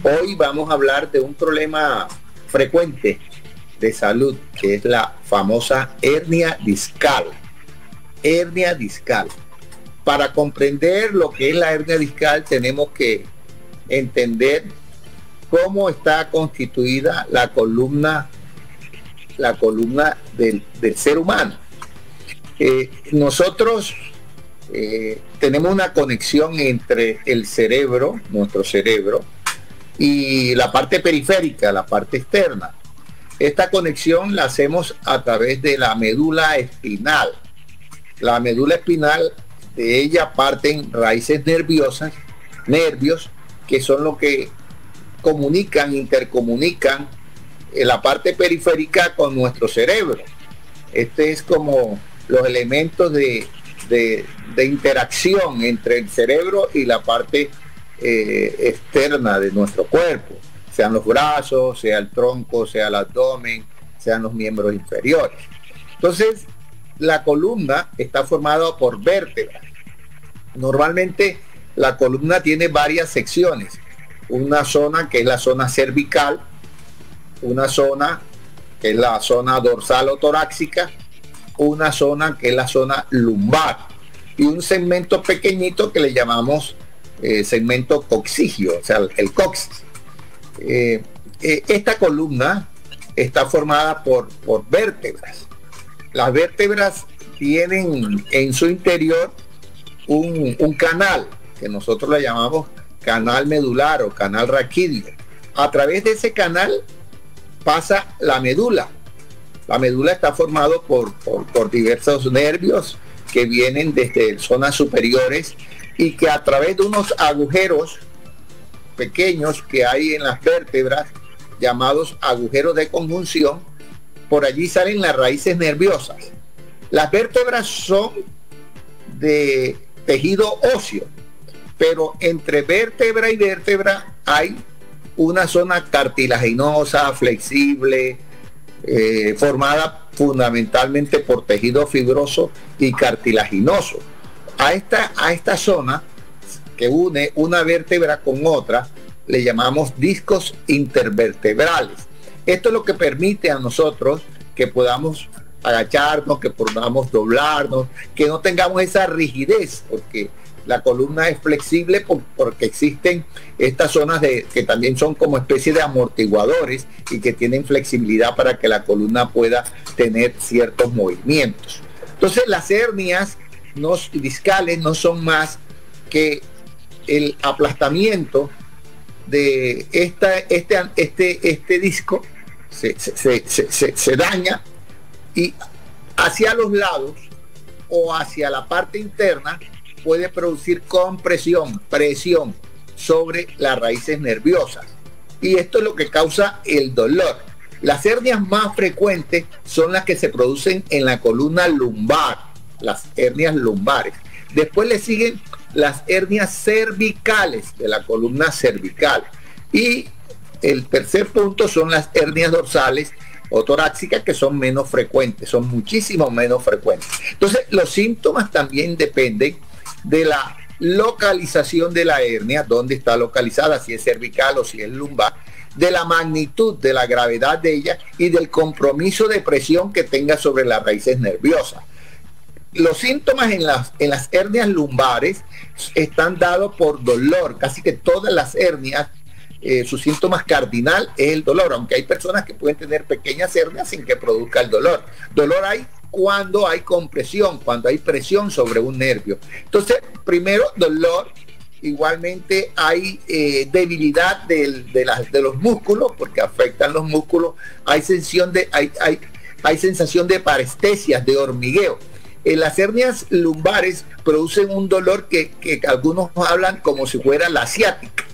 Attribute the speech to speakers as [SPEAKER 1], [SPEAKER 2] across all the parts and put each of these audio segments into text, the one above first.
[SPEAKER 1] Hoy vamos a hablar de un problema frecuente de salud, que es la famosa hernia discal. Hernia discal. Para comprender lo que es la hernia discal, tenemos que entender cómo está constituida la columna del ser humano. Nosotros tenemos una conexión entre el cerebro, nuestro cerebro, y la parte periférica, la parte externa. Esta conexión la hacemos a través de la médula espinal. La médula espinal, de ella parten raíces nerviosas, nervios, que son los que intercomunican la parte periférica con nuestro cerebro. Este es como los elementos de interacción entre el cerebro y la parte externa de nuestro cuerpo, sean los brazos, sea el tronco, sea el abdomen, sean los miembros inferiores. Entonces, la columna está formada por vértebras. Normalmente la columna tiene varias secciones. Una zona que es la zona cervical, una zona que es la zona dorsal o torácica, una zona que es la zona lumbar y un segmento pequeñito que le llamamos segmento coxígeo, o sea, el coxis. Esta columna está formada por vértebras. Las vértebras tienen en su interior un canal que nosotros le llamamos canal medular o canal raquídeo. A través de ese canal pasa la médula. La médula está formada por diversos nervios que vienen desde zonas superiores y que a través de unos agujeros pequeños que hay en las vértebras, llamados agujeros de conjunción, por allí salen las raíces nerviosas. Las vértebras son de tejido óseo, pero entre vértebra y vértebra hay una zona cartilaginosa, flexible, formada fundamentalmente por tejido fibroso y cartilaginoso. A esta zona que une una vértebra con otra le llamamos discos intervertebrales. Esto es lo que permite a nosotros que podamos agacharnos, que podamos doblarnos, que no tengamos esa rigidez, porque la columna es flexible porque existen estas zonas que también son como especie de amortiguadores y que tienen flexibilidad para que la columna pueda tener ciertos movimientos. Entonces las hernias discales no son más que el aplastamiento de este disco se daña y hacia los lados o hacia la parte interna puede producir presión sobre las raíces nerviosas, y esto es lo que causa el dolor. Las hernias más frecuentes son las que se producen en la columna lumbar, las hernias lumbares. Después le siguen las hernias cervicales de la columna cervical, y el tercer punto son las hernias dorsales o torácicas, que son menos frecuentes, son muchísimo menos frecuentes. Entonces los síntomas también dependen de la localización de la hernia, dónde está localizada, si es cervical o si es lumbar, de la magnitud, de la gravedad de ella y del compromiso de presión que tenga sobre las raíces nerviosas. Los síntomas en las hernias lumbares están dados por dolor. Casi que todas las hernias, su síntoma cardinal es el dolor, aunque hay personas que pueden tener pequeñas hernias sin que produzca el dolor. Dolor hay cuando hay compresión, cuando hay presión sobre un nervio. Entonces, primero dolor, igualmente hay debilidad de los músculos, porque afectan los músculos, hay sensación de parestesias, de hormigueo. Las hernias lumbares producen un dolor que algunos hablan como si fuera la ciática,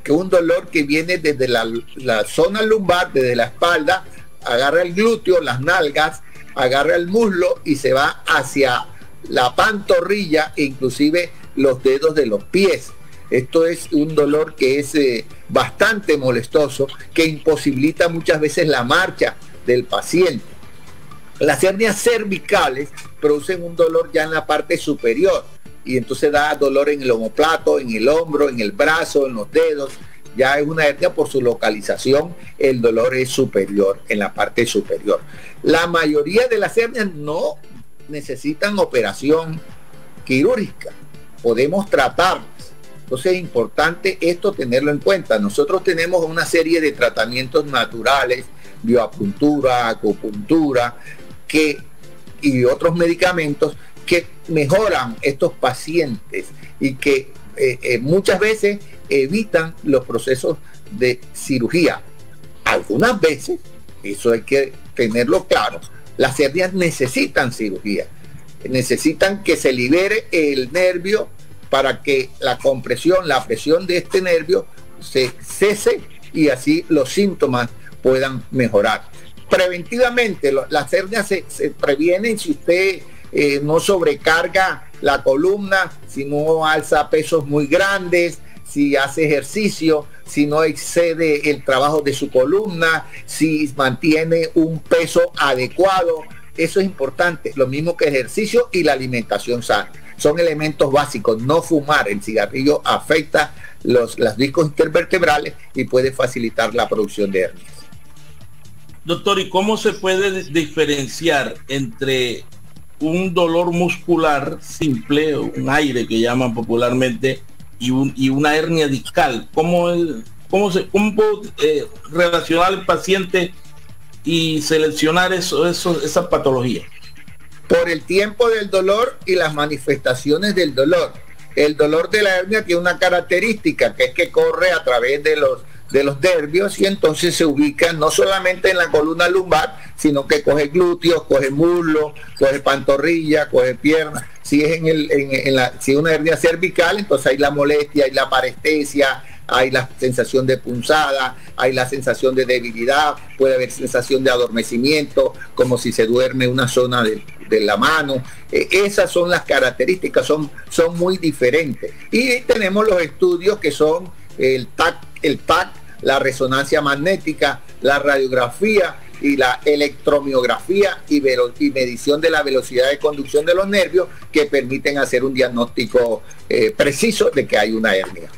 [SPEAKER 1] que es un dolor que viene desde la zona lumbar, desde la espalda, agarra el glúteo, las nalgas, agarra el muslo y se va hacia la pantorrilla e inclusive los dedos de los pies. Esto es un dolor que es bastante molestoso, que imposibilita muchas veces la marcha del paciente. Las hernias cervicales producen un dolor ya en la parte superior y entonces da dolor en el omóplato, en el hombro, en el brazo, en los dedos, ya es una hernia por su localización, el dolor es superior, en la parte superior. La mayoría de las hernias no necesitan operación quirúrgica, podemos tratarlas. Entonces es importante esto tenerlo en cuenta. Nosotros tenemos una serie de tratamientos naturales, bioacupuntura, acupuntura, y otros medicamentos que mejoran estos pacientes y que muchas veces evitan los procesos de cirugía. Algunas veces, eso hay que tenerlo claro, las hernias necesitan cirugía, necesitan que se libere el nervio para que la compresión, la presión de este nervio se cese y así los síntomas puedan mejorar. Preventivamente, las hernias se previenen si usted no sobrecarga la columna, si no alza pesos muy grandes, si hace ejercicio, si no excede el trabajo de su columna, si mantiene un peso adecuado. Eso es importante, lo mismo que el ejercicio y la alimentación sana. Son elementos básicos. No fumar, el cigarrillo afecta las discos intervertebrales y puede facilitar la producción de hernias.
[SPEAKER 2] Doctor, ¿y cómo se puede diferenciar entre un dolor muscular simple, un aire que llaman popularmente, y una hernia discal? ¿Cómo puedo relacionar al paciente y seleccionar esa patología?
[SPEAKER 1] Por el tiempo del dolor y las manifestaciones del dolor. El dolor de la hernia tiene una característica, que es que corre a través de los nervios y entonces se ubica no solamente en la columna lumbar, sino que coge glúteos, coge muslo, coge pantorrilla, coge pierna. Si es si es una hernia cervical, entonces hay la molestia, hay la parestesia, hay la sensación de punzada, hay la sensación de debilidad, puede haber sensación de adormecimiento, como si se duerme una zona de la mano. Esas son las características, son muy diferentes. Y tenemos los estudios que son el TAC, la resonancia magnética, la radiografía y la electromiografía y medición de la velocidad de conducción de los nervios, que permiten hacer un diagnóstico preciso de que hay una hernia.